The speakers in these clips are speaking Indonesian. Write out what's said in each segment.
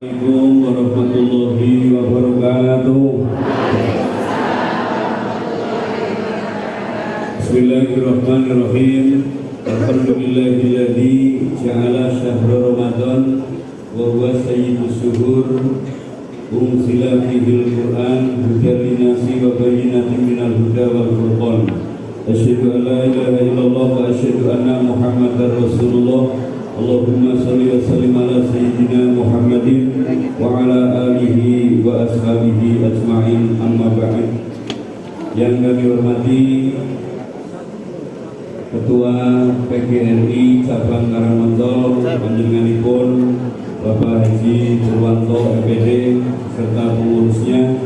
Assalamualaikum warahmatullahi wabarakatuh. Bismillahirrahmanirrahim. Alhamdulillahilladzi ja'ala syahra Ramadan wa huwa sayyidus syuhur unzila fihil Qur'an hudan linnasi wa bayyinatin minal huda wal furqan. Asyhadu an la ilaha illallah wa asyhadu anna Muhammadar Rasulullah. Allahumma salli wa sallim ala sayyidina Muhammadin wa ala alihi wa ashabihi ajma'in, amma ba'd. Yang kami hormati Ketua PGRI Cabang Karangmontol panjenenganipun Bapak Haji Purwanto MPD serta pengurusnya.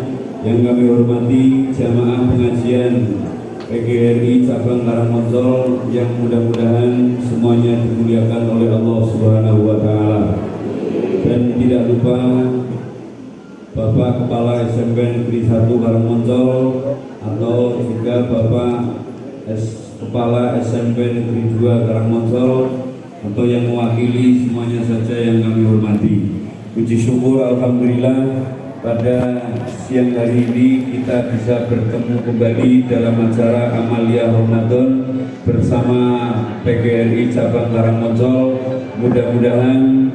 Yang kami hormati jamaah pengajian PGRI Cabang Karangmontol yang mudah-mudahan semuanya dimuliakan oleh Allah Subhanahu wa Ta'ala. Dan tidak lupa Bapak Kepala SMP Negeri 1 Karangmontol atau juga Bapak Kepala SMP Negeri 2 Karangmontol atau yang mewakili semuanya saja yang kami hormati. Puji syukur alhamdulillah pada siang hari ini kita bisa bertemu kembali dalam acara Amalia Ramadan bersama PGRI Cabang Karangmontol. Mudah-mudahan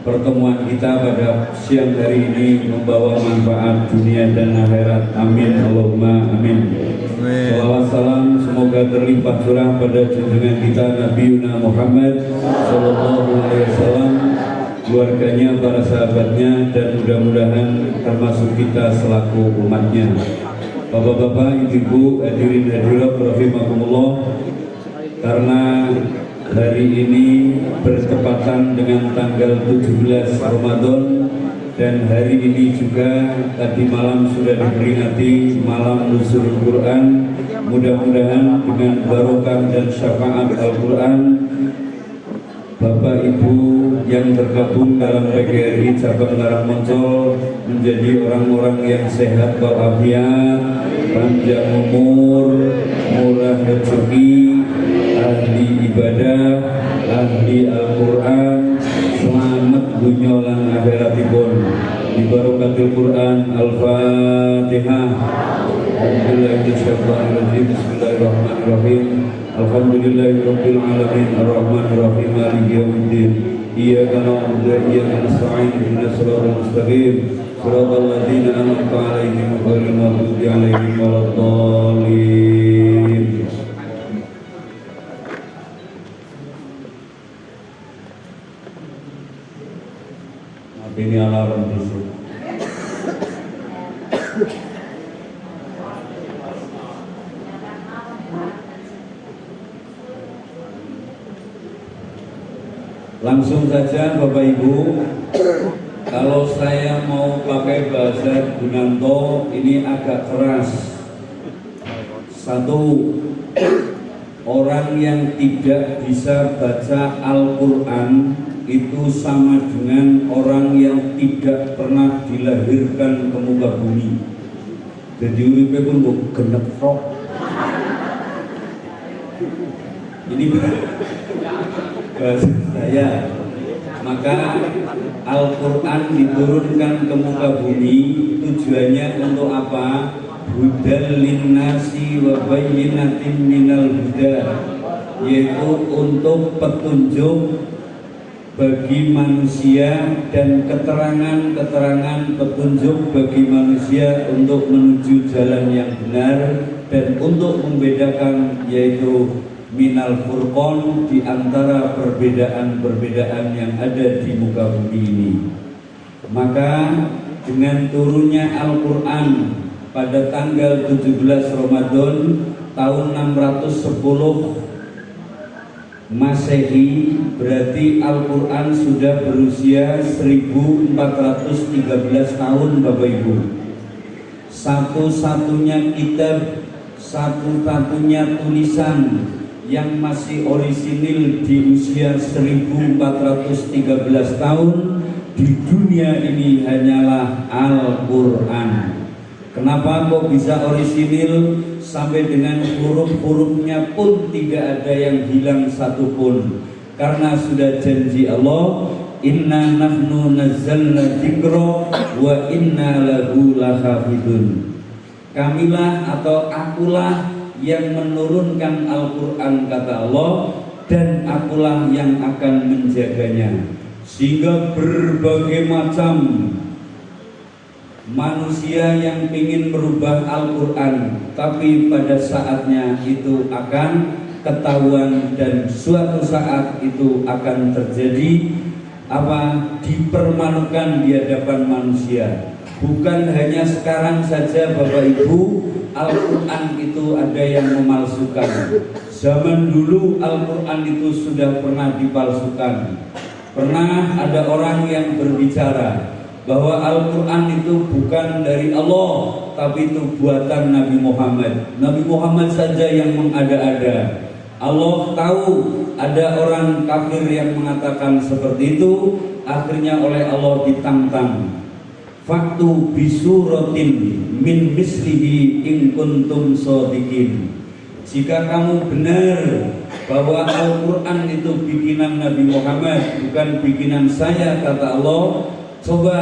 pertemuan kita pada siang hari ini membawa manfaat dunia dan akhirat. Amin Allahumma amin. Salawat salam semoga terlimpah curah pada junjungan kita Nabi Muhammad Sallallahu Alaihi Wasallam, keluarganya, para sahabatnya, dan mudah-mudahan termasuk kita selaku umatnya. Bapak-bapak, ibu-ibu, hadirin hadirat rahimakumullah, karena hari ini bertepatan dengan tanggal 17 Ramadan dan hari ini juga tadi malam sudah diperingati malam nuzul Quran. Mudah-mudahan dengan barokah dan syafaat Al-Quran, Bapak Ibu yang tergabung dalam PGRI Cabang Karangmontol menjadi orang-orang yang sehat walafiat, panjang umur, murah rezeki, ahli ibadah, ahli Al-Quran, selamat dunya lan akhiratipun. Bi barakatil Quran. Al-Fatihah. Bismillahirrahmanirrahim. Alhamdulillahirabbil alamin arrahmanir rahim maliki yaumiddin. Iyyaka na'budu wa iyyaka nasta'in ihdinas siratal mustaqim siratal ladzina an'amta 'alaihim ghairil maghdubi 'alaihim waladdallin. Ini alarm dulu. Langsung saja Bapak Ibu, kalau saya mau pakai bahasa Gunanto ini agak keras. Satu, orang yang tidak bisa baca Al-Quran itu sama dengan orang yang tidak pernah dilahirkan ke muka bumi. Jadi uripe pun kok genep rok. Ini bahasa saya. Maka Al-Quran diturunkan ke muka bumi tujuannya untuk apa? Hudal linnasi wa bayyinatin minal huda, yaitu untuk petunjuk bagi manusia dan keterangan-keterangan petunjuk bagi manusia untuk menuju jalan yang benar dan untuk membedakan, yaitu minal furqan, di antara perbedaan-perbedaan yang ada di muka bumi ini. Maka dengan turunnya Al-Quran pada tanggal 17 Ramadan tahun 610 Masehi, berarti Al-Quran sudah berusia 1413 tahun Bapak Ibu. Satu-satunya kitab, satu-satunya tulisan yang masih orisinil di usia 1413 tahun di dunia ini hanyalah Al-Quran. Kenapa kok bisa orisinil sampai dengan huruf-hurufnya pun tidak ada yang hilang satupun? Karena sudah janji Allah, Inna nahnu nazzalna dzikra wa inna lahu lahafidun. Kamilah atau akulah yang menurunkan Al-Quran kata Allah, dan akulah yang akan menjaganya. Sehingga berbagai macam manusia yang ingin merubah Al-Quran, tapi pada saatnya itu akan ketahuan dan suatu saat itu akan terjadi dipermalukan di hadapan manusia. Bukan hanya sekarang saja Bapak Ibu, Al-Quran itu ada yang memalsukan. Zaman dulu Al-Quran itu sudah pernah dipalsukan. Pernah ada orang yang berbicara bahwa Al-Quran itu bukan dari Allah, tapi itu buatan Nabi Muhammad. Nabi Muhammad saja yang mengada-ada. Allah tahu ada orang kafir yang mengatakan seperti itu, akhirnya oleh Allah ditantang. Faktu bisuratin min mislihi in kuntum shodiqin. Jika kamu benar bahwa Al-Quran itu bikinan Nabi Muhammad, bukan bikinan saya kata Allah, coba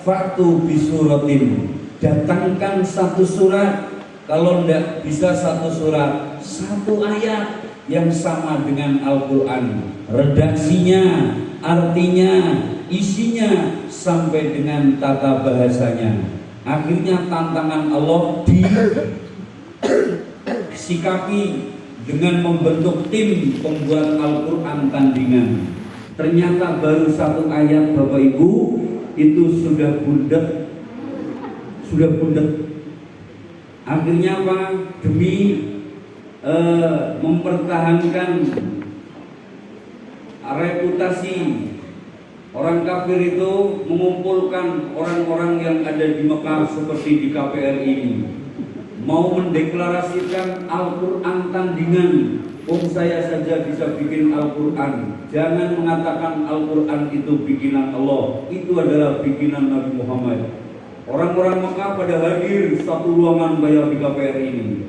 faktu bisuratin, datangkan satu surat. Kalau tidak bisa satu surat, satu ayat yang sama dengan Al-Quran, redaksinya, artinya, isinya, sampai dengan tata bahasanya. Akhirnya tantangan Allah disikapi dengan membentuk tim pembuat Al-Quran tandingan. Ternyata baru satu ayat Bapak Ibu itu sudah budak. Akhirnya apa? Demi mempertahankan reputasi, orang kafir itu mengumpulkan orang-orang yang ada di Mekah seperti di KPR ini, mau mendeklarasikan Al-Quran tandingan. Saya saja bisa bikin Al-Quran. Jangan mengatakan Al-Quran itu bikinan Allah, itu adalah bikinan Nabi Muhammad. Orang-orang Mekah pada hadir satu ruangan bayar di KPR ini.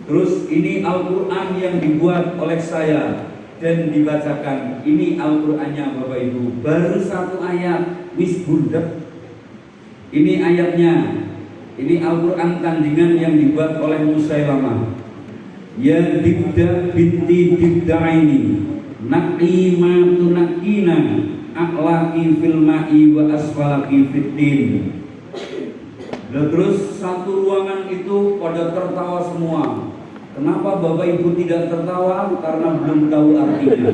Terus ini Al-Quran yang dibuat oleh saya dan dibacakan. Ini Al-Qurannya Bapak Ibu. Baru satu ayat, wis budak. Ini ayatnya. Ini Al-Quran tandingan yang dibuat oleh Musailamah. Ya dibda binti dibda'ini naqi ma tunaqina aqlaki fil ma'i wa asfalaki fitin. Dan terus satu ruangan itu pada tertawa semua. Kenapa Bapak Ibu tidak tertawa? Karena belum tahu artinya.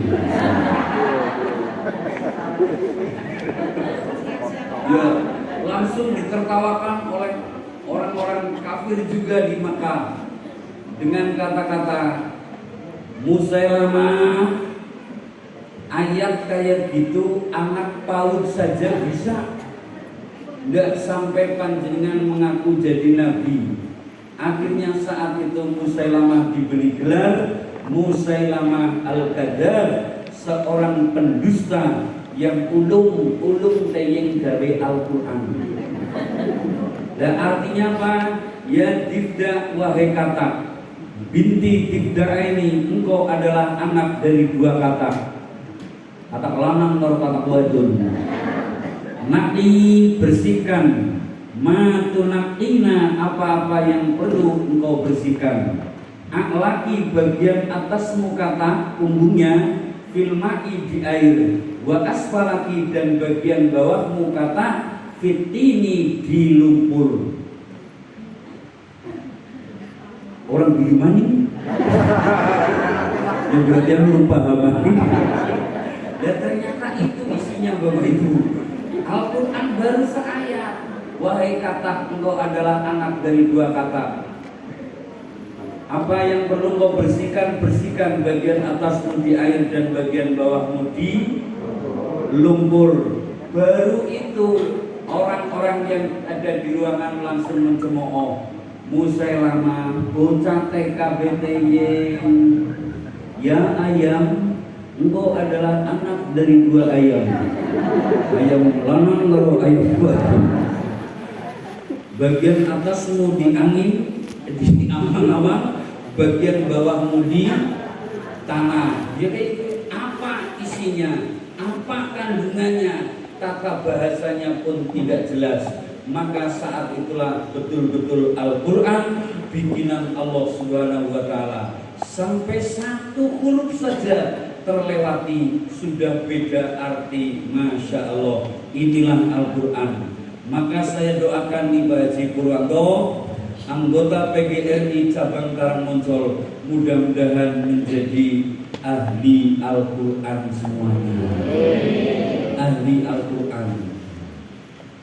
Ya, langsung ditertawakan oleh orang-orang kafir juga di Makkah dengan kata-kata Musailamah, ayat kayak gitu anak PAUD saja bisa, tidak sampai panjenengan mengaku jadi nabi. Akhirnya saat itu Musailamah diberi gelar Musailamah Al-Kadzdzab, seorang pendusta yang ulung teyeng gawe Al-Quran. Dan artinya apa? Ya dibda wahai kata binti dibda ini, engkau adalah anak dari dua kata lanang atau kata wadon. Naqi bersihkan, ma tunaqina apa-apa yang perlu engkau bersihkan. Aklaki bagian atasmu kata punggungnya, filmai di air, wa asfalaki dan bagian bawahmu kata fitini di lumpur. Orang bagaimana? Yang berarti yang lupa apa? Dan ternyata itu isinya Bapak Ibu. Al-Quran baru seayat. Wahai kata, engkau adalah anak dari dua kata. Apa yang perlu engkau bersihkan, bersihkan bagian atasmu di air dan bagian bawahmu di lumpur. Baru itu orang-orang yang ada di ruangan langsung mencemooh. Musailamah, bocah TKBTY, ya ayam, engkau adalah anak dari dua ayam. Ayam lanang karo ayam wadon. Bagian atasmu di angin, di awan-awan, bagian bawahmu di tanah. Jadi apa isinya? Apa kandungannya? tata bahasanya pun tidak jelas. Maka saat itulah betul-betul Al-Quran bikinan Allah Subhanahu wa Ta'ala. Sampai satu huruf saja terlewati sudah beda arti. Masya Allah, inilah Al-Quran. Maka saya doakan nih Pak Haji Purwanto, anggota PGRI cabang Karangmoncol, mudah-mudahan menjadi ahli Al-Quran semuanya. Ahli Al-Quran.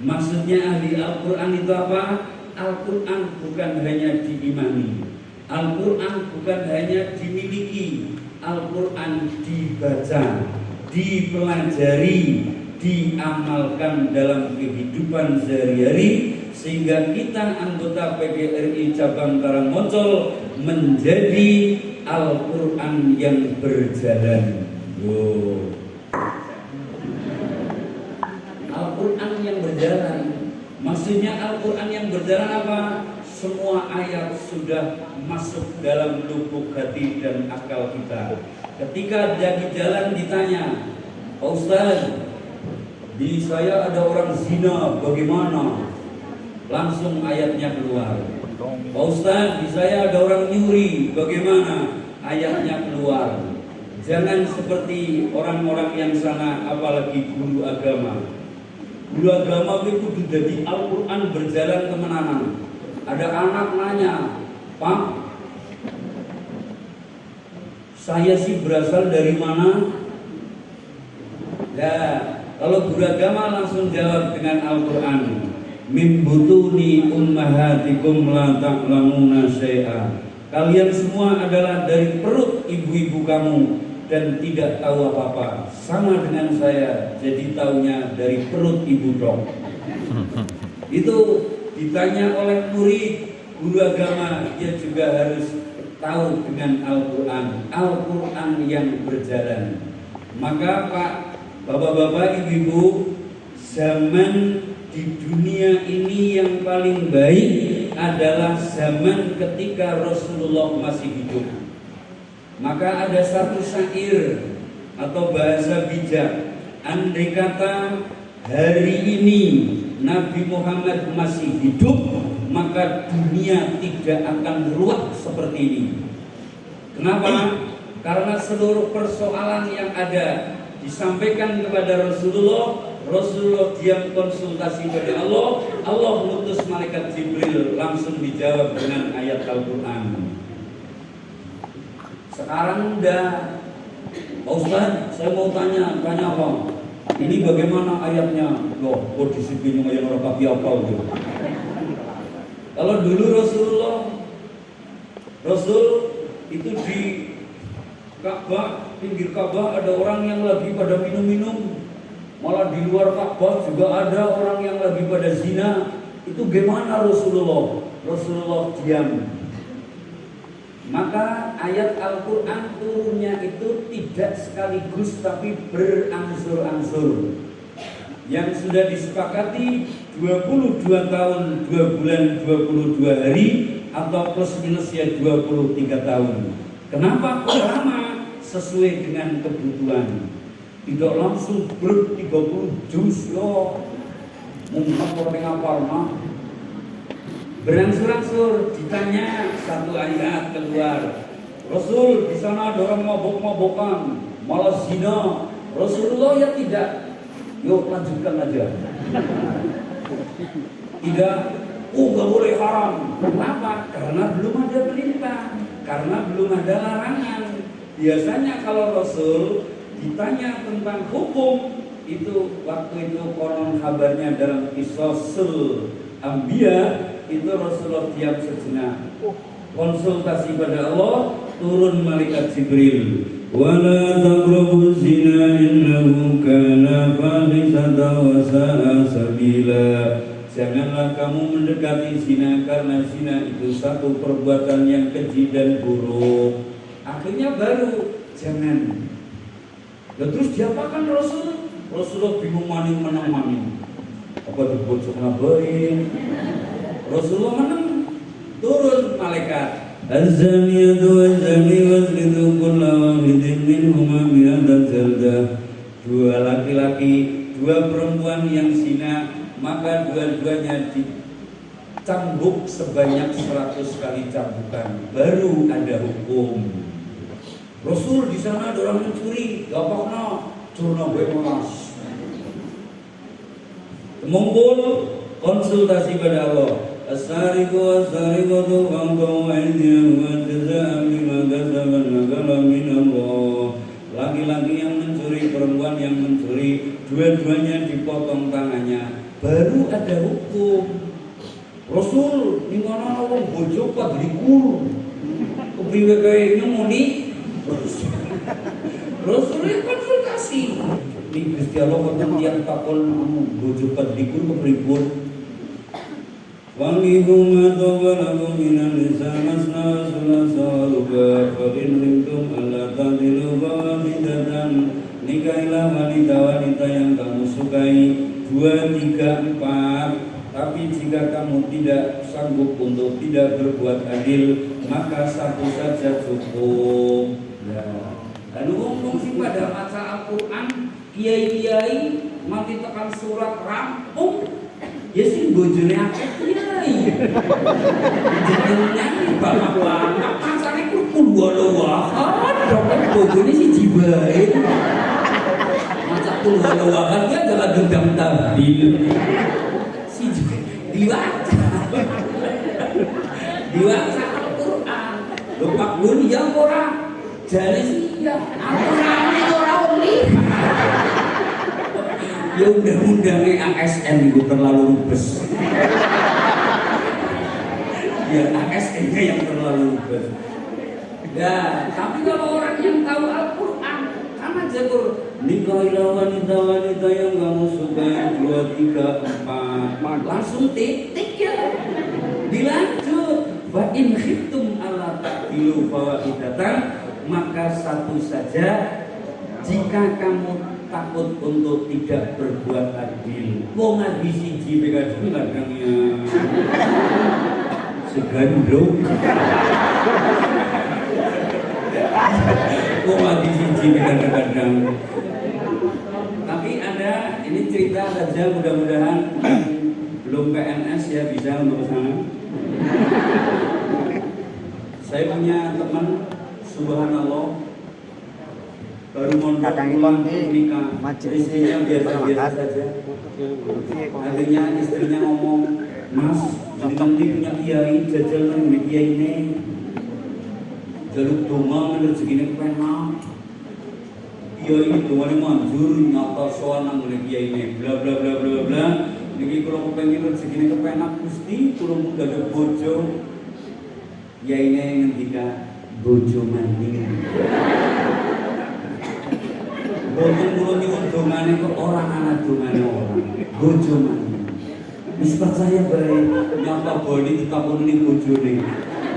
Maksudnya ahli Al-Quran itu apa? Al-Quran bukan hanya diimani, Al-Quran bukan hanya dimiliki, Al-Quran dibaca, dipelajari, diamalkan dalam kehidupan sehari-hari, sehingga kita anggota PGRI cabang Karangmoncol menjadi Al-Quran yang berjalan. Al-Quran yang berjalan. Maksudnya Al-Quran yang berjalan apa? Semua ayat sudah masuk dalam lubuk hati dan akal kita. Ketika jadi jalan ditanya, Pak Ustaz, di saya ada orang zina, bagaimana? Langsung ayatnya keluar. Pak Ustaz, di saya ada orang nyuri, bagaimana? Ayatnya keluar. Jangan seperti orang-orang yang sana, apalagi guru agama. Guru agama itu jadi Al-Quran berjalan kemana-mana. Ada anak nanya, Pak, saya sih berasal dari mana? Ya, kalau guru agama langsung jawab dengan Al-Quran. Min butuni ummahatikum la ta'lamuna syai'a. Kalian semua adalah dari perut ibu-ibu kamu dan tidak tahu apa-apa. Sama dengan saya, jadi taunya dari perut ibu dong. Itu ditanya oleh murid guru agama, dia juga harus tahu dengan Al-Quran. Al-Quran yang berjalan. Maka Pak, Bapak-bapak, Ibu-ibu, zaman di dunia ini yang paling baik adalah zaman ketika Rasulullah masih hidup. Maka ada satu syair atau bahasa bijak, andai kata hari ini Nabi Muhammad masih hidup, maka dunia tidak akan ruwet seperti ini. Kenapa? Karena seluruh persoalan yang ada disampaikan kepada Rasulullah. Rasulullah diam konsultasi pada Allah. Allah mengutus malaikat Jibril, langsung dijawab dengan ayat Al-Quran. Sekarang udah, Pak Ustaz, saya mau tanya apa? Ini bagaimana ayatnya? Loh, kok disiplinnya yang orang kaki apa gitu? Kalau dulu Rasul itu di Ka'bah, pinggir Ka'bah ada orang yang lagi pada minum-minum. Malah di luar Ka'bah juga ada orang yang lagi pada zina. Itu gimana Rasulullah? Rasulullah diam. Maka ayat Al-Quran turunnya itu tidak sekaligus tapi berangsur-angsur. Yang sudah disepakati 22 tahun 2 bulan 22 hari atau plus minus ya 23 tahun. Kenapa kok lama? Sesuai dengan kebutuhan. Tidak langsung 30 juz loh. Mungkin orang ngapal mah. Berangsur-angsur, ditanya satu ayat keluar. Rasul, di sana ada orang mabok-mabokan, malah zina. Rasulullah ya tidak. Yuk lanjutkan aja. Tidak, nggak boleh haram. Kenapa? Karena belum ada perintah, karena belum ada larangan. Biasanya kalau Rasul ditanya tentang hukum, itu waktu itu konon kabarnya dalam Qisasul Anbiya, itu Rasulullah diam sejenak, konsultasi pada Allah, turun malaikat Jibril. Wala taqrabuz zina innahu kana fahishatan wa sa'a sabila. Janganlah kamu mendekati zina karena zina itu satu perbuatan yang keji dan buruk. Akhirnya baru jangan. Dan terus diapakan Rasul? Rasulullah bingung maning. Apa dibocok ngabain? Rasulullah menang, turun malaikat. Az-zaniyatu waz-zani wazridu kulla wahidin minhuma mi'atan jaldah. Dua laki-laki, dua perempuan yang zina, maka dua-duanya dicambuk sebanyak 100 kali cambukan, baru ada hukum. Rasul di sana ada orang mencuri, gapakna curna bemas. Mengumpul konsultasi pada Allah. As-sariqu was-sariqatu faqta'u aydiyahuma jazaa'an bima kasabat nakalan min Allah. Laki-laki yang mencuri, perempuan yang mencuri, dua-duanya dipotong tangannya, baru ada hukum. Rasul di mana wong bojo padlikur. Kepriwe kae muni? Rasul konsultasi. Ini Gusti Allah wonten tiyang takon bojo padlikur kepripun? Wangihuma tawalakum minan nisa masna sulasa ruba fa in rintum alla tadilu fawahidatan. Nikahilah wanita-wanita yang kamu sukai 2, 3, 4. Tapi jika kamu tidak sanggup untuk tidak berbuat adil, maka 1 saja cukup. Lalu ngomong sih pada maca Al-Quran, kiai-kiai mati tekan surat rampung. Ya sih bojone akeh kiai. Jenengan bapak-bapak masane ku wae. Dok bojone siji bae. Maca wae ya jangan gendam tabil. Siji diwaca. Diwaca Al-Qur'an. Lho Pak Gun ya ora. Jane sih ya Al-Qur'an ora uli. Ya undang-undangnya ASN itu terlalu rubes. Ya ASN-nya yang terlalu rubes. Ya, tapi kalau orang yang tahu Al-Quran, sama Jabur, nikahilah wanita-wanita yang kamu sukai 2, 3, 4, langsung titik ya. Dilanjut, wa in khiftum alla ta'dilu fawahidatan, maka 1 saja. Jika kamu takut untuk tidak berbuat adil, wong ngaji siji PKJ kadangnya segandrung. Wong ngaji siji kadang-kadang. Tapi ada ini cerita saja, mudah-mudahan belum PNS ya bisa untuk sana. Saya punya teman, subhanallah, baru mondok pulang nikah, istrinya biasa-biasa saja. Akhirnya istrinya ngomong, Mas, nanti punya kiai jajal nang kiai ini, jaluk donga rezekine kepenak. Kiai dongane manjur nyata sowan nang kiai ini, bla bla bla bla bla. Niki kula kepengin rezekine kepenak Gusti, kula mung ada bojo. Kiai ini ngendika bojo maning. Boten kula nyuwun dongane kok ora ana dongane orang. Bojo maning. Wis percaya bae nyapa bodi ditakoni bojone.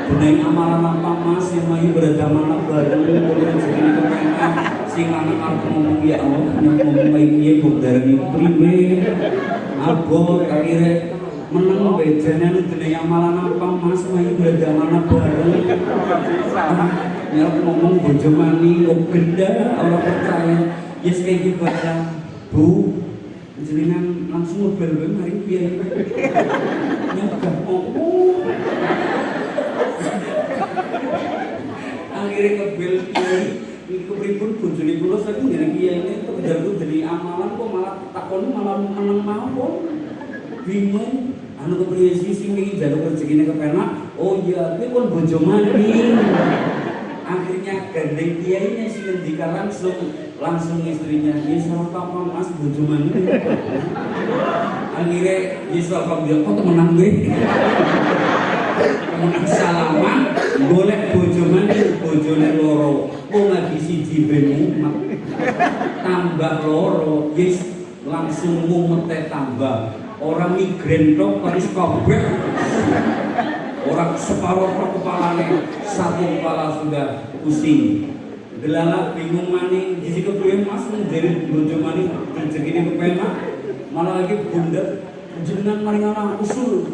Dening amalan apa Mas yang mayu beragama bareng kula jenenge kepenak sing lanang arep ngomong ya Allah ngomong bae piye kok darani priwe. Abot akhire meneng bejane dening amalan apa Mas mayu beragama bareng. Nyarep ngomong bojo maning kok benda ora percaya. Yes kayak gitu aja, Bu. Jenengan langsung ngebel-bel mari piye. Nyegah ngomong. Akhirnya ngebel piye. Iki kepripun bojone kula saking jeneng kiai ini kejar-kejar dari amalan kok malah takon malah meneng mawon. Bingung. Anu kepriye sing iki njaluk rezekine kepenak. Oh iya, kuwi kon bojo maning. Akhirnya gandeng kiainya si ngendika langsung istrinya, "Ya sapa Mas bojo maning." Akhirnya Yusuf dia kok temenan gue. Temenan salaman, golek bojo maning, bojone loro. Kok lagi siji ben tambah loro, yes langsung mumete tambah. Orang migren tok paris kabeh. Orang separuh kepalanya, satu kepala sudah pusing. Gelala bingung maning, jisi kepriye Mas menjadi bojo maning rezekine kepenak, malah lagi bunda jenengan maring ana usul.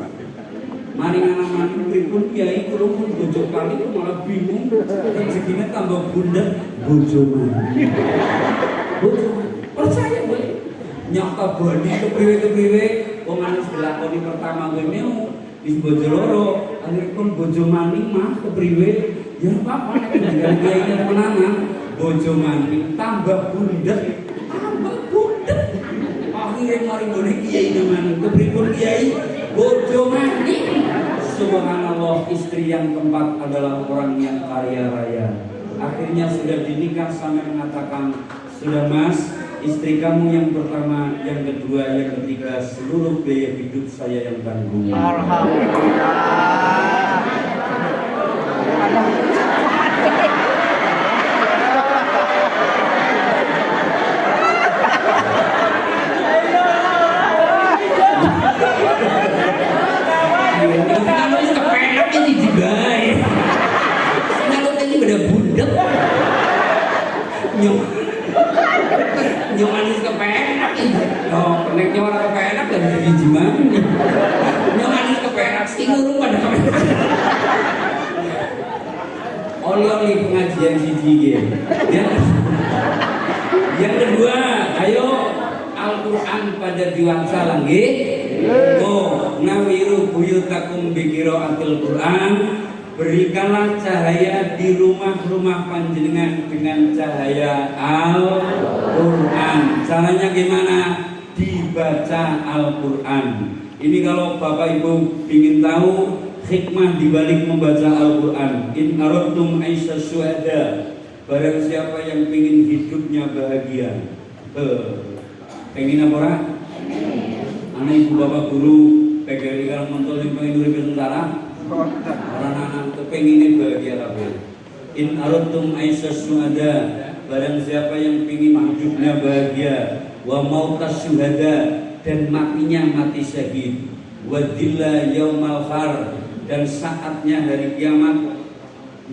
Maring ana maning pripun kiai kula pun bojo kali malah bingung rezekine tambah bunda bojo maning. Bojo percaya boleh. nyata bodi kepriwe wong anu dilakoni pertama kene wis bojo loro akhire kon bojo maning mah kepriwe ya apa nek kiai menangan bojo maning tambah bundet akhire mari ngene kiai maning kepripun kiai bojo maning. Subhanallah, istri yang keempat adalah orang yang kaya raya. Akhirnya sudah dinikah sampai mengatakan, sudah mas, istri kamu yang pertama, yang kedua, yang ketiga, seluruh biaya hidup saya yang tanggung. Alhamdulillah. Nyong anis kepenak oh keneknya orang kepenak dan jadi jiman nyong anis kepenak sih ngurung pada kepenak oli pengajian siji yang kedua ayo Al-Quran pada diwangsa lagi oh nawiru buyutakum bikiraatil Quran. Berikanlah cahaya di rumah-rumah panjenengan dengan cahaya Al-Quran. Caranya gimana? Dibaca Al-Quran. Ini kalau Bapak Ibu ingin tahu hikmah dibalik membaca Al-Quran. In aradtum aisha syuhada. Barang siapa yang ingin hidupnya bahagia. Pengen apa orang? Anak ibu bapak guru PGRI kalau mentol yang pengen urip sementara. Orang-orang kepenginnya bahagia kabeh. In aradtum aisha syuhada, barang siapa yang ingin hidupnya bahagia, wa mautas syuhada, dan matinya mati syahid, wa dhilla yaumal har, dan saatnya hari kiamat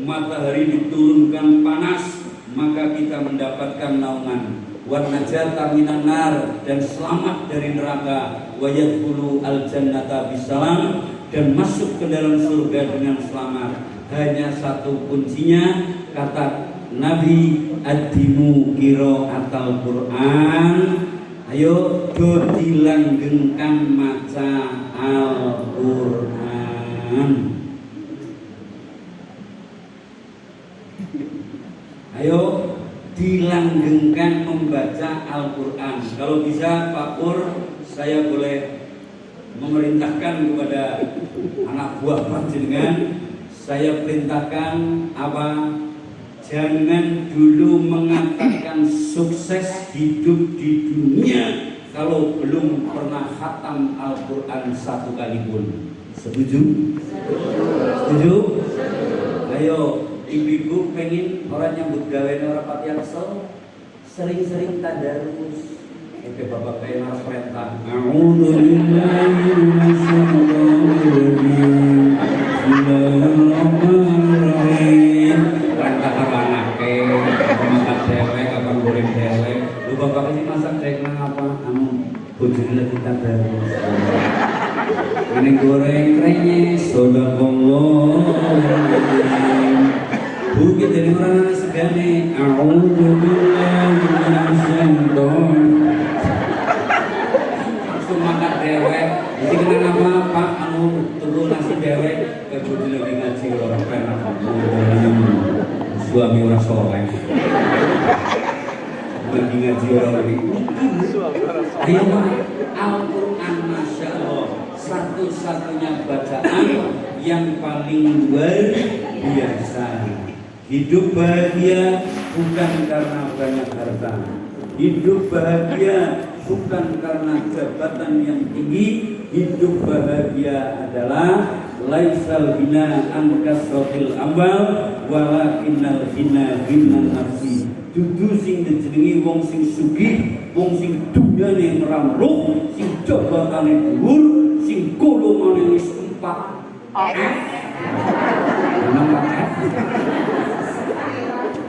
matahari diturunkan panas, maka kita mendapatkan naungan. Wa najata minan nar, dan selamat dari neraka, wa yadkhulu al jannata bisalam, dan masuk ke dalam surga dengan selamat. Hanya satu kuncinya, kata Nabi, adimu qiraatal Quran. Ayo do dilanggengkan maca Al-Quran. Ayo dilanggengkan membaca Al-Quran. Kalau bisa Pak Pur, saya boleh memerintahkan kepada anak buah panjenengan, saya perintahkan apa? Jangan dulu mengatakan sukses hidup di dunia kalau belum pernah khatam Al-Quran satu kali pun. Setuju? Setuju? Ayo, ibu-ibu pengen orang nyambut gawe orang pati kesel, sering-sering tadarus. Oke Bapak kayak harus perintah. A'udzubillahi minasyaitonirrajim. Bismillahirrahmanirrahim. Perintah karo anake, masak dewek, kapan goreng dewek. Lu Bapak ini masak dewek apa? Anu bojone lagi tadarus. Ini goreng renyes, sadaqallah. Bu kita jadi orang segane. A'udzubillahi minasyaitonirrajim. Makan dewek, jadi kena nama Pak anu tunggu nasi dewek ke budi lagi ngaji orang penak suami orang soleh lagi ngaji orang lagi ayo Pak Al-Quran Masya Allah satu-satunya bacaan yang paling luar biasa. Hidup bahagia bukan karena banyak harta, hidup bahagia bukan karena jabatan yang tinggi. Hidup bahagia adalah laisal hina an kasratil amal walakinnal hina hinan nafsi. Dudu sing dijenengi wong sing sugih, wong sing dunyane ngramruh, sing jabatane dhuwur, sing golongane wis 4F.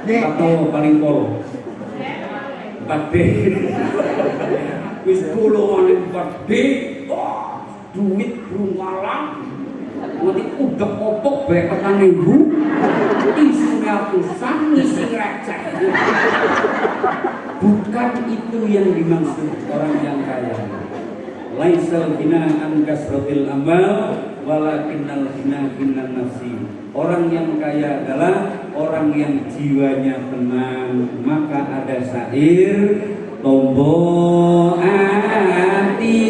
Atau paling pol 4D. Wis golongane 4D, duit rungalang, nanti udah kopok beketan ibu, isine atusan, ngisi receh. Bukan itu yang dimaksud orang yang kaya. Laisal ghina an kasratil amal walakinnal ghina ghinan nafsi. Orang yang kaya adalah orang yang jiwanya tenang. Maka ada syair tombo ati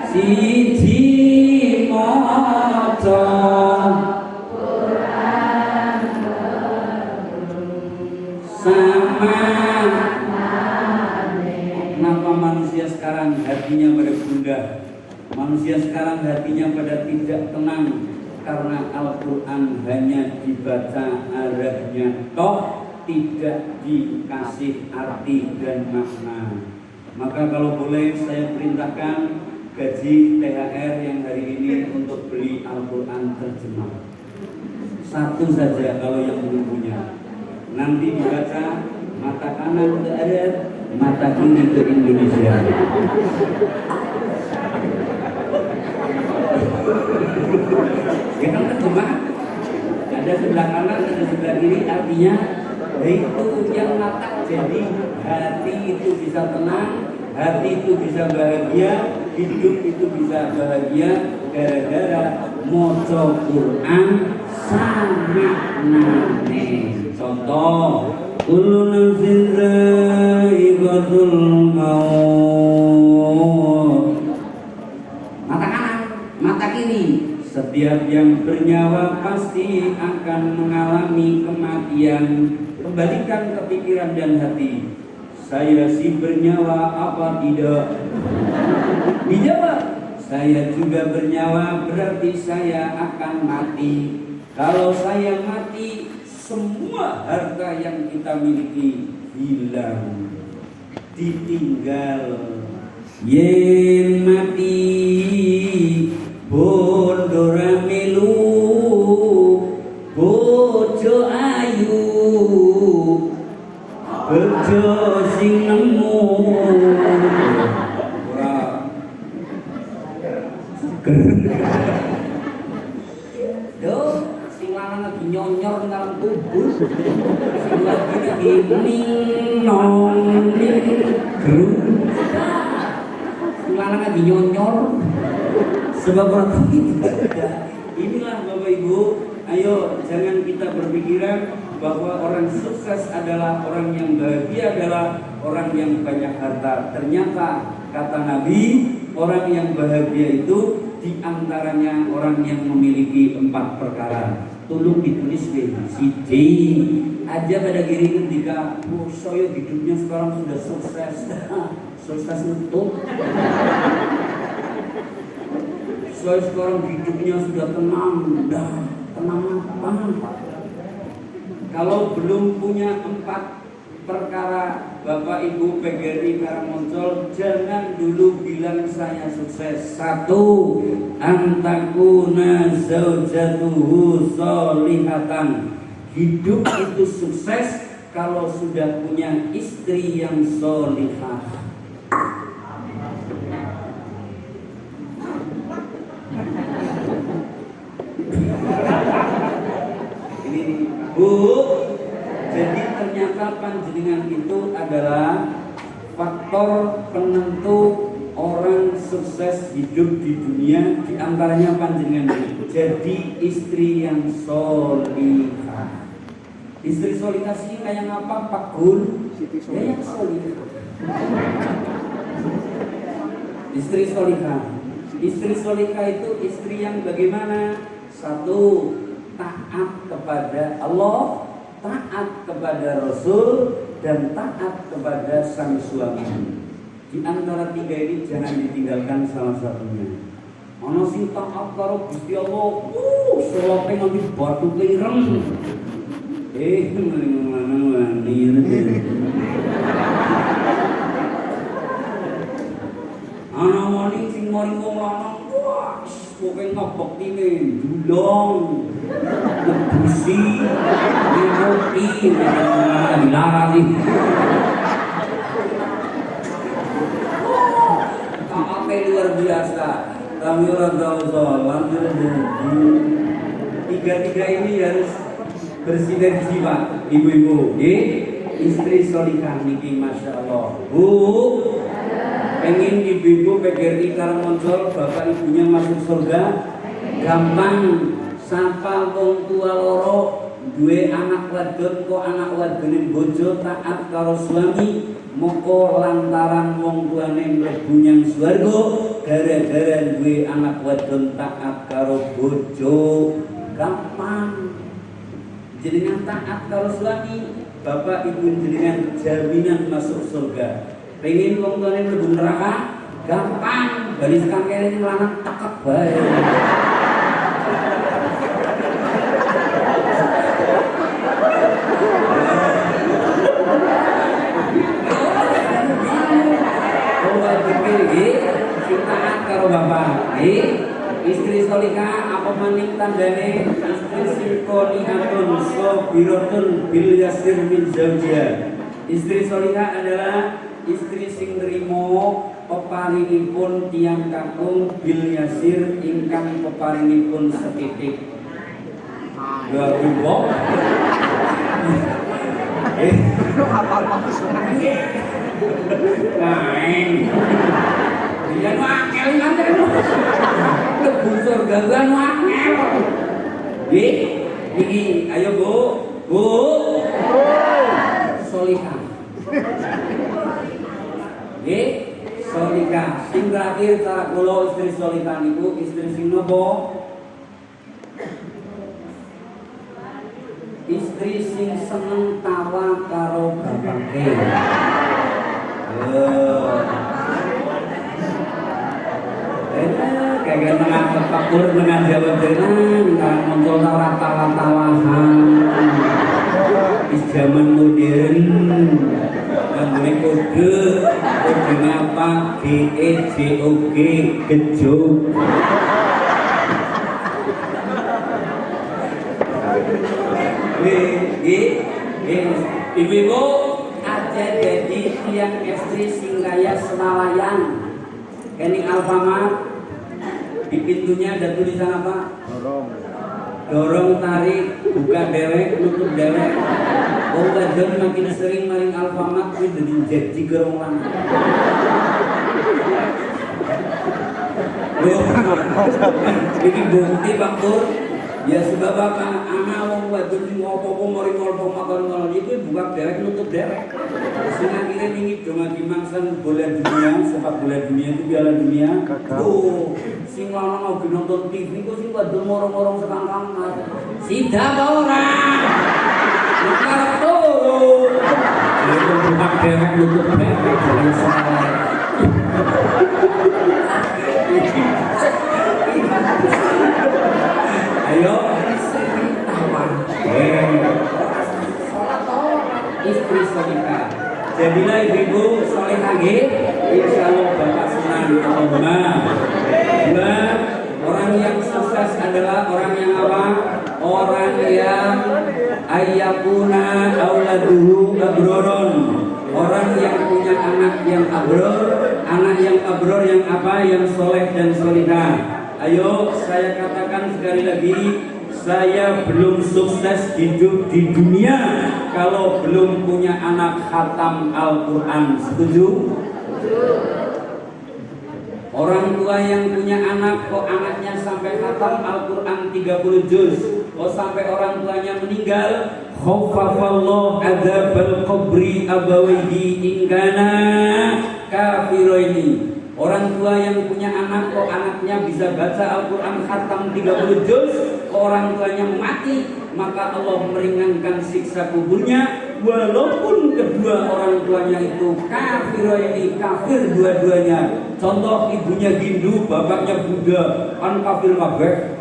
siji maca sama. Kenapa manusia sekarang hatinya pada gundah? Manusia sekarang hatinya pada tidak tenang karena Al-Quran hanya dibaca arahnya toh, tidak dikasih arti dan makna. Maka kalau boleh saya perintahkan gaji THR yang hari ini untuk beli Al-Quran terjemah. Satu saja kalau yang belum punya. Nanti dibaca mata kanan ke Arab, mata kiri ke Indonesia. Kita terjemah. Ada sebelah kanan, ada sebelah kiri, artinya itu yang mata. Jadi hati itu bisa tenang, hati itu bisa bahagia, hidup itu bisa bahagia gara-gara maca Quran sama nane. Contoh, kullu nafsin dha'iqatul maut. Mata kanan, mata kiri. Setiap yang bernyawa pasti akan mengalami kematian. Kembalikan ke pikiran dan hati. Saya sih bernyawa apa tidak? Dijawab, saya juga bernyawa berarti saya akan mati. Kalau saya mati, semua harta yang kita miliki hilang, ditinggal. Yen mati bondo ra melu, bojo ayu, bejo sing nemu. Duh, sing lanang lagi nyonyor di dalam tubuh, sing lagi minong gerung, sing lanang lagi nyonyor. Sebab rata inilah Bapak Ibu, ayo jangan kita berpikiran bahwa orang sukses adalah orang yang bahagia adalah orang yang banyak harta. Ternyata kata Nabi, orang yang bahagia itu diantaranya orang yang memiliki 4 perkara. Tolong ditulis deh, siji aja pada diri ketika saya hidupnya sekarang sudah sukses. Sukses untuk saya sekarang hidupnya sudah tenang, tenang apa? Kalau belum punya 4 perkara, Bapak Ibu PGRI Karangmoncol, jangan dulu bilang saya sukses. 1. Antakuna zaujatuhu sholihatan. Hidup itu sukses kalau sudah punya istri yang sholihah. Bu, jadi ternyata panjenengan itu adalah faktor penentu orang sukses hidup di dunia. Di antaranya panjenengan itu jadi istri yang solihah. Istri solihah sih kayak apa Pak Gun? Ya yang solihah. Istri solihah. Istri solihah itu istri yang bagaimana? 1. Taat kepada Allah, taat kepada Rasul, dan taat kepada sang suami. Di antara 3 ini jangan ditinggalkan salah satunya. Ana sing taat karo Gusti Allah, solope nganti batu ireng. Mana ana wani sing mari wong lanang, pokoke ngebektine dulong. Busi, roti, dilarang nih. Kakak pelu luar biasa. Kami orang tahu sholat. Tiga-tiga ini harus bersinergi Pak, ibu-ibu. Istri solihah niki masya Allah. Bu, pengen ibu-ibu PGRI Karangmonjol bapak ibunya masuk surga, gampang. Sapa wong tua loro duwe anak wadon kok anak wadone bojo taat karo suami moko lantaran wong tuane mlebu nyang swarga gara-gara duwe anak wadon taat karo bojo. Gampang. Jenengan taat karo suami, bapak ibu jenengan jaminan masuk surga. Pengen wong tuane mlebu neraka, gampang. Bali sekang kene lanang tekep bae. Taat karo bapak, istri solihah apa maning tandane istri singkoniatun sobiratun bil yasir min zawjiyah. Istri solihah adalah istri sing nrimo peparingipun tiyang kakung bil yasir ingkang peparingipun setitik. Lha kok dia nu angel nanti nu lebu surga gua nu angel. Iki ayo bu solihah. Solihah. Sing terakhir cara kula istri solihah niku istri sing nopo? Istri sing seneng tawa karo bapake. Kayak tengah tepakkur tengah jawab dengan muncul tawa-tawa-tawahan di zaman modern dengan kode apa GEJOG gejok. Ibu-ibu aja jadi tiang istri sing kaya semalayan. Kening Alfamart di pintunya ada tulisan apa? Dorong, tarik, buka dewek, nutup dewek. Oh wadon makin sering maring Alfamart kuwi dadi jadi gerong lanang. Loh, ini bukti Pak Tur. Ya sebab apa? Anak wong wadon sing opo-opo mari ngolpo makan itu buka dewek, nutup dewek. Sing akhirnya ini dumadi mangsan bola dunia, sepak bola dunia itu Piala Dunia. Oh, sing lanang lagi nonton TV kok sing wadon morong-morong sekang kamar. Sida apa ora? Bukan tuh. Itu buka dewek, nutup dewek, jangan salah. Ayo, istri solihah. Jadilah ibu solihah nggih. Insyaallah bapak senang Allahumma. Dua, orang yang sukses adalah orang yang apa? Orang yang ayyakuna auladuhu abroron. Orang yang punya anak yang abror yang apa? Yang soleh dan solihah. Ayo saya katakan sekali lagi, saya belum sukses hidup di dunia kalau belum punya anak khatam Al-Quran. Setuju? Orang tua yang punya anak kok anaknya sampai khatam Al-Quran 30 juz, kok sampai orang tuanya meninggal, khaffafallahu adzabal qabri abawaihi ingkana kafiroini. Orang tua yang punya anak kok anaknya bisa baca Al-Quran khatam 30 juz, orang tuanya mati, maka Allah meringankan siksa kuburnya walaupun kedua orang tuanya itu kafir dua-duanya. Contoh ibunya Hindu, bapaknya Buddha, kan kafir kabeh.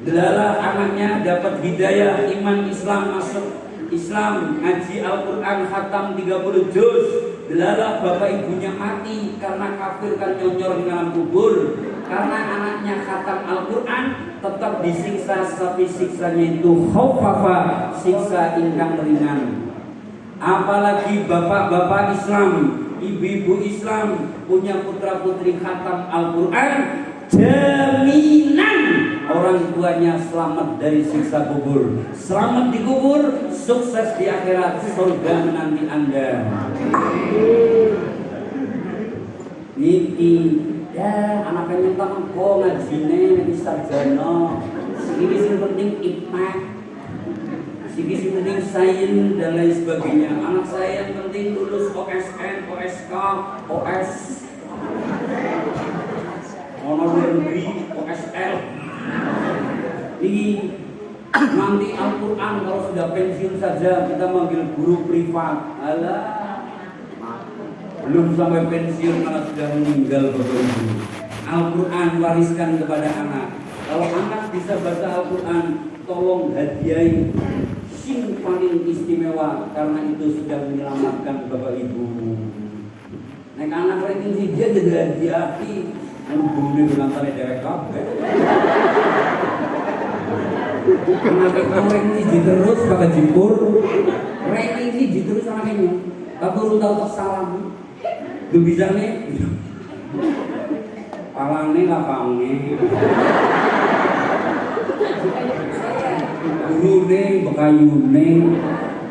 Delalah anaknya dapat hidayah iman Islam, masuk Islam, ngaji Al-Quran khatam 30 juz. Delalah bapak ibunya mati karena kafir kan nyonyor di dalam kubur. Karena anaknya khatam Al-Quran tetap disiksa, tapi siksanya itu khaffafa, siksa ingkang ringan. Apalagi bapak-bapak Islam ibu-ibu Islam punya putra-putri khatam Al-Quran, jaminan orang tuanya selamat dari siksa kubur, selamat di kubur, sukses di akhirat, surga menanti Anda. Niki ya anaknya tak kok ngajine wis sarjana. Ini sing penting IPA. Ini sing penting sains dan lain sebagainya. Anak saya yang penting lulus OSN, OSK, OS. Ono negeri OSL. Ini nanti Al-Quran kalau sudah pensiun saja kita manggil guru privat. Alah, belum sampai pensiun malah sudah meninggal Bapak Ibu. Al-Quran wariskan kepada anak. Kalau anak bisa baca Al-Quran, tolong hadiahi sing paling istimewa, karena itu sudah menyelamatkan Bapak Ibu. Nek anak ranking sih dia jadi hadiahi, bumi dengan tali derek kabeh. Anak ranking sih terus pakai jimpur, ranking sih terus anaknya. Tapi urut tahu tak salam. Lu bisa nih, palangnya lapangnya, guru nih, bekayu nih,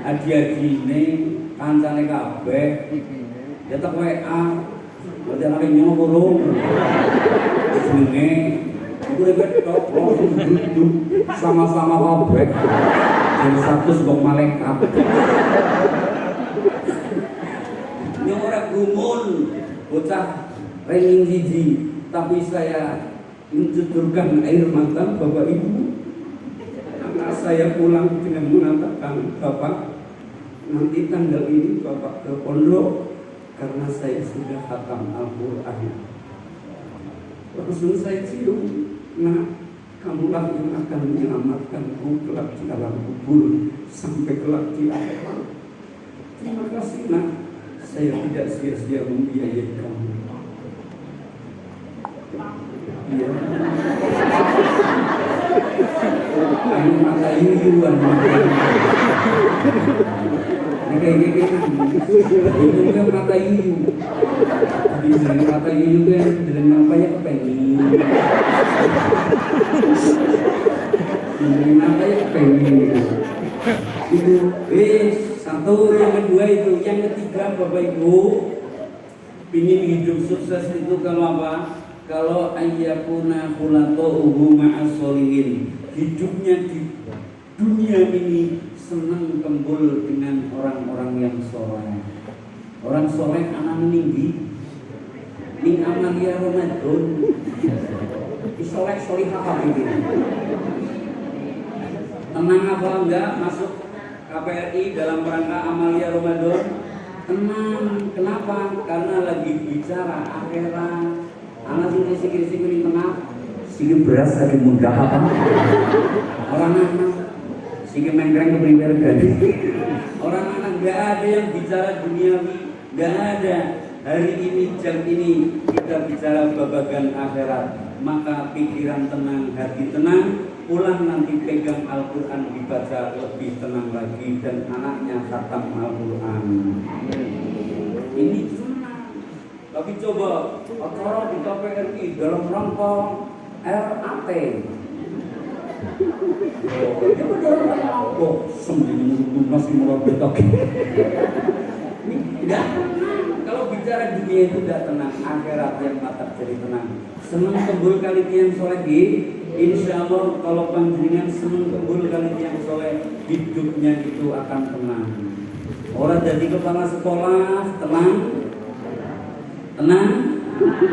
aji-aji nih, kancane kabeh, jatuh WA, berarti anaknya nyolong, sini, aku lebih top, duduk sama-sama kabeh, jadi satu sebab malaikat. Yang orang gumun, bocah ranking hiji, tapi saya mencucurkan air mata Bapak Ibu. Anak saya pulang dengan mengatakan, Bapak, nanti tanggal ini Bapak ke pondok karena saya sudah khatam Al-Quran. Langsung saya cium, nah, kamulah yang akan menyelamatkanku kelak di alam kubur sampai kelak di akhirat. Terima kasih, nak. Saya tidak sia-sia membiayai kamu. Iya. Kamu mata yuyuan. Ini kayak itu kan mata yuyu. Di sini mata yuyu kan dengan apa ya kepengen. Dengan apa ya kepengen. Itu satu, yang kedua itu, yang ketiga Bapak Ibu, ingin hidup sukses itu kalau apa? Kalau ayyakuna khulatuhu ma'as sholihin, hidupnya di dunia ini senang kembul dengan orang-orang yang soleh. Orang soleh anak meninggi, ning amalia Ramadan, soleh solihah apa ini? Tenang apa enggak masuk KPRI dalam rangka Amalia Ramadan? Tenang, kenapa? Karena lagi bicara akhirat. Anak sikir-sikir ini tengah, sikir beras lagi mudah apa? Orang anak, sikir mengkreng ke primer gadi. Orang anak gak ada yang bicara duniawi, gak ada. Hari ini, jam ini kita bicara babagan akhirat. Maka pikiran tenang, hati tenang. Pulang nanti pegang Al-Quran dibaca lebih tenang lagi dan anaknya khatam Al-Quran. Ini tenang. Tapi coba acara di KPRI dalam rangka RAT. Dia dalam rangka apa? Sembunyi masih mulai betok. Enggak. Kalau bicara dunia itu tidak tenang, akhirat yang matap jadi tenang. Senang kembul kali yang soleh di, insya Allah kalau panjenengan senang kembul kali yang soleh, hidupnya itu akan tenang. Orang jadi kepala sekolah tenang, tenang,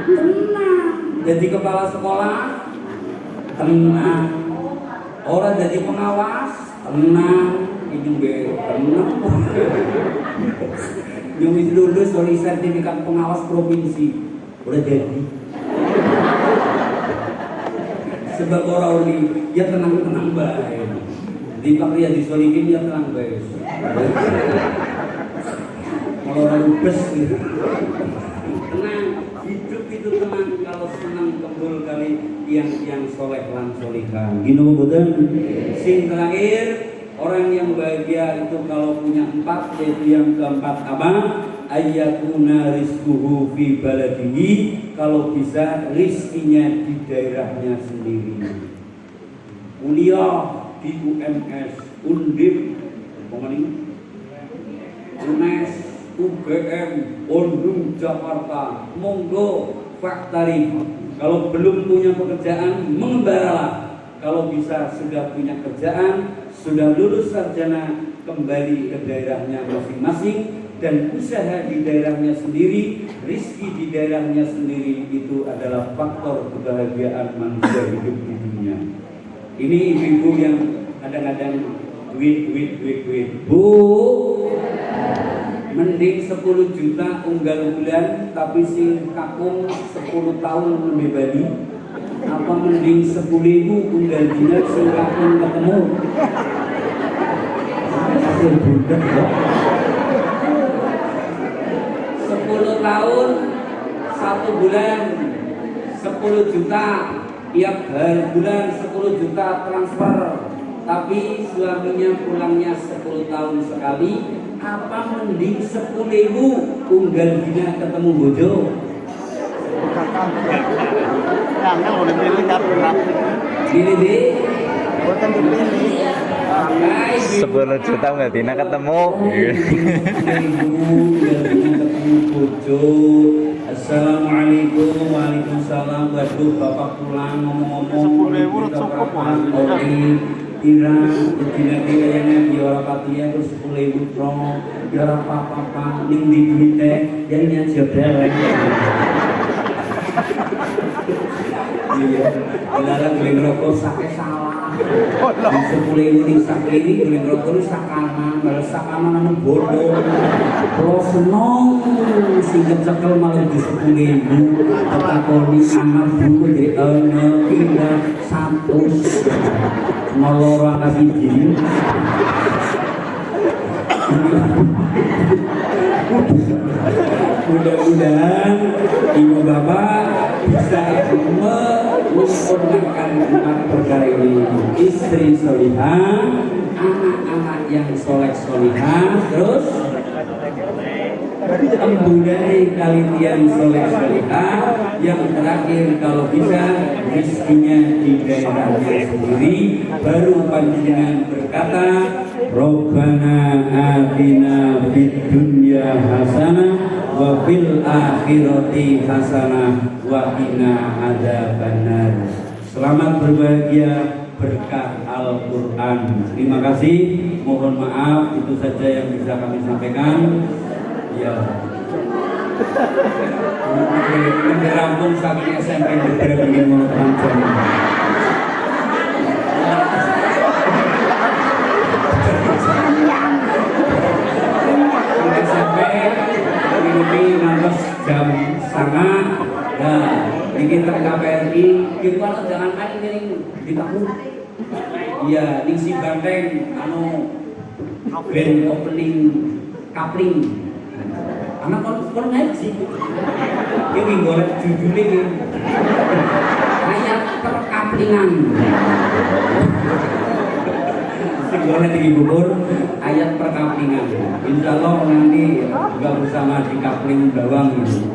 tenang. Jadi kepala sekolah tenang. Orang jadi pengawas tenang, ini tenang. Yang lulus dari sertifikat pengawas provinsi udah jadi. Sebab orang ini ya tenang baik. Di pakaian disolikin ya tenang baik. Kalau orang bes gitu. Tenang, hidup itu tenang kalau senang kembul kali yang soleh lan solihah. Gini betul. Sing terakhir. Orang yang bahagia itu kalau punya 4, yaitu yang keempat apa? ayyakuna rizquhu fi baladihi, kalau bisa rizkinya di daerahnya sendiri. Kuliah di UMS, Undip, UNES, UGM, Bandung, Jakarta, monggo faktari. Kalau belum punya pekerjaan, mengembaralah. Kalau bisa sudah punya kerjaan, sudah lulus sarjana, kembali ke daerahnya masing-masing dan usaha di daerahnya sendiri, rizki di daerahnya sendiri. Itu adalah faktor kebahagiaan manusia hidup di dunia. Ini ibu-ibu yang kadang-kadang duit. Bu, mending 10 juta unggal bulan tapi sing kakung 10 tahun lebih bali, apa mending 10.000 unggal dina sing kakung ketemu. Hasil budak kok. 10 tahun 1 bulan 10 juta, tiap bulan 10 juta transfer, tapi suaminya pulangnya 10 tahun sekali. Apa mending 10.000 unggal dina ketemu bojo? Yang boleh pilih kan berapa? Pilih deh. Bukan dipilih. 10 juta nggak Tina ketemu. Ketemu bojo. Assalamualaikum, waalaikumsalam. Waduh, bapak pulang ngomong-ngomong. 10.000 cukup kan? Kira kayaknya di orang patinya terus 10.000 pro, di orang apa-apa, ning di duitnya, jadinya jodel. Iya, dilarang beli rokok sakit salah. Di 10.000 ning sakit ini beli rokok ini sakana, malah sakana nang bodoh. Kalau seneng, singkat cekel malah di 10.000. Takoni anak dulu di pindah 100. Nolora kasih gini. Mudah-mudahan ibu bapak bisa menyempurnakan 4 perkara ini: istri solihah, anak-anak yang soleh-solihah, terus embudai kalian soleh-solihah, yang terakhir kalau bisa rizkinya di daerahnya sendiri. Baru panjenengan berkata, Rabbana atina fid dunya hasanah wa fil akhirati hasanah wa qina adzabannar. Selamat berbahagia berkah Al-Quran. Terima kasih, mohon maaf, itu saja yang bisa kami sampaikan. Ya, rampung saking SMP beberapa ingin mau panjang. SMP ini nangis jam setengah. Nah, ini KPRI gimana jangan ada yang ditanggung. Iya, ini si Banteng band opening kapling. Anak kon ngaji. Ini golek judulnya ayat perkaplingan. Golek di bubur ayat perkaplingan. Insya Allah nanti juga bersama di kapling bawang ini.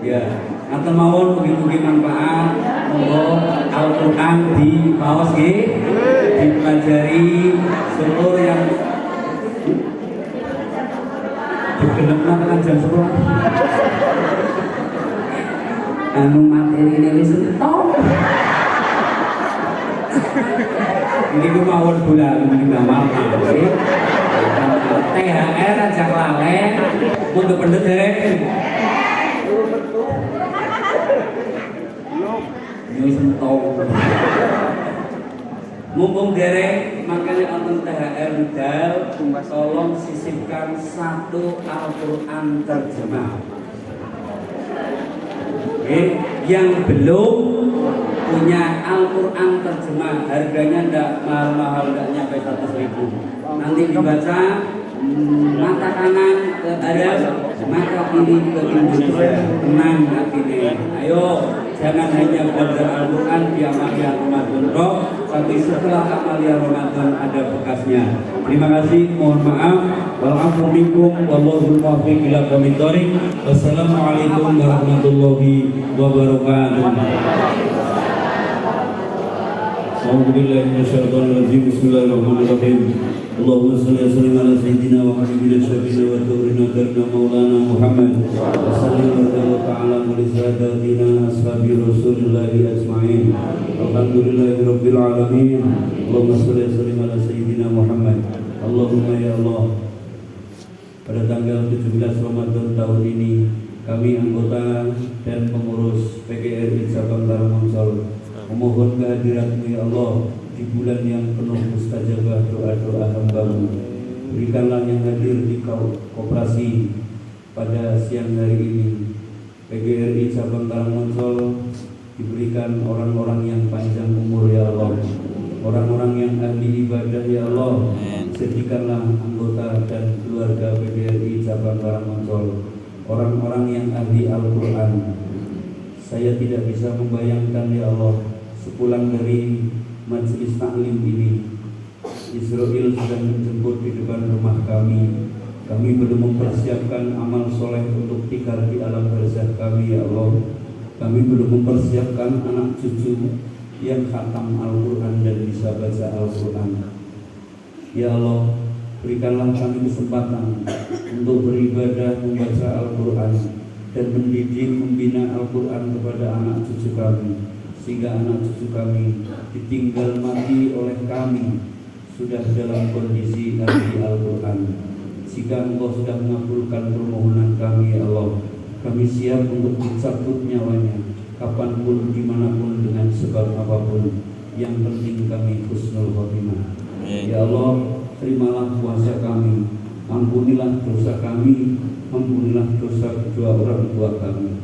Ya, atau mawon mugi-mugi manfaat. Monggo Al-Quran di paos dipelajari seluruh yang genepna tekan jam 10. Anu materi ini wis entok. Ini ku mawon bulan ngamal nggih. THR aja lalen, monggo pendet derek. Yo entok. Mumpung derek, makanya wonten THR budal, tolong sisipkan 1 Al-Quran terjemah. Yang belum punya Al-Quran terjemah, harganya tidak mahal-mahal, tidak nyampe 100.000. Nanti dibaca mata kanan ke Arab, mata kiri ke Indonesia. Tenang hatinya. Ayo, jangan hanya belajar Al-Quran di Amalia Ramadan Roh, tapi setelah Amalia Ramadan ada bekasnya. Terima kasih, mohon maaf. wal 'afwu minkum wallahu muwaffiq ila aqwamit thoriq. Wassalamualaikum warahmatullahi wabarakatuh. A'udzubillahi minasyaitonir rajim. Bismillahirrahmanirrahim. Allahumma shalli wa sallim ala sayyidina wa habibina syafiina wa tawrina karna maulana Muhammad wa sallim wa ta'ala wa lisadatina ashabi rasulillahi ajma'in. Alhamdulillahi rabbil alamin. Allahumma shalli wa sallim ala sayyidina Muhammad. Allahumma ya Allah, pada tanggal 17 Ramadan tahun ini kami anggota dan pengurus PGRI Cabang Karamongsol memohon kehadirat-Mu ya Allah di bulan yang penuh mustajabah doa-doa hamba-Mu. Berikanlah yang hadir di koperasi pada siang hari ini. PGRI Cabang Karamongsol diberikan orang-orang yang panjang umur ya Allah, orang-orang yang ahli ibadah ya Allah. Jadikanlah anggota dan keluarga PGRI Cabang Karamongsol orang-orang yang ahli Al-Quran. Saya tidak bisa membayangkan ya Allah, sepulang dari majelis taklim ini, Israel sedang menjemput di depan rumah kami. Kami belum mempersiapkan amal soleh untuk tikar di alam barzah kami ya Allah. Kami belum mempersiapkan anak cucu yang khatam Al-Quran dan bisa baca Al-Quran. Ya Allah, berikanlah kami kesempatan untuk beribadah membaca Al-Quran dan mendidik membina Al-Quran kepada anak cucu kami, sehingga anak cucu kami ditinggal mati oleh kami sudah dalam kondisi ahli Al-Quran. Jika Engkau sudah mengabulkan permohonan kami ya Allah, kami siap untuk dicabut nyawanya kapanpun, dimanapun, dengan sebab apapun. Yang penting kami husnul khotimah. Ya Allah, terimalah puasa kami, ampunilah dosa kami, ampunilah dosa kedua orang tua kami.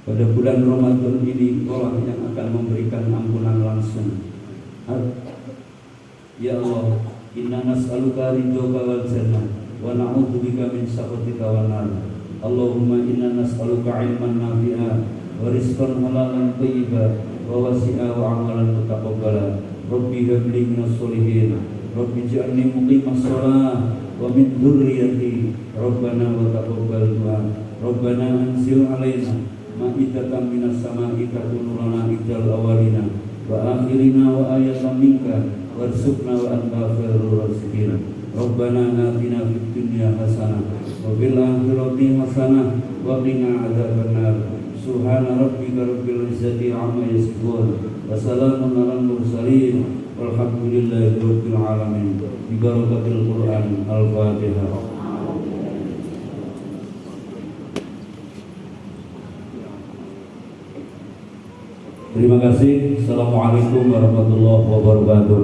Pada bulan Ramadan ini Allah yang akan memberikan ampunan langsung. Ya Allah, inna nas'aluka ridhoka wal jannah wa na'udzubika min sakhatika wan nar. Allahumma inna nas'aluka ilman nafi'a wa rizqan halalan thayyiban wa wasi'a wa amalan mutaqabbala. Rabbi habli minas solihin, Rabbi ij'alni muqimas shalah wa min dzurriyyati, Rabbana wa taqabbal du'a. Rabbana anzil alaina ma'idatan minas sama'i takunu lana idzal awalina wa akhirina wa ayatan minka warzuqna wa anta khairur raziqin. Rabbana atina fid dunya hasanah wa fil akhirati hasanah wa qina adzabannar. Subhana rabbika rabbil izzati amma yasifun wa salamun alal mursalin walhamdulillahi rabbil alamin. Bi barakatil Qur'an. Al-Fatihah. Terima kasih. Assalamualaikum warahmatullahi wabarakatuh.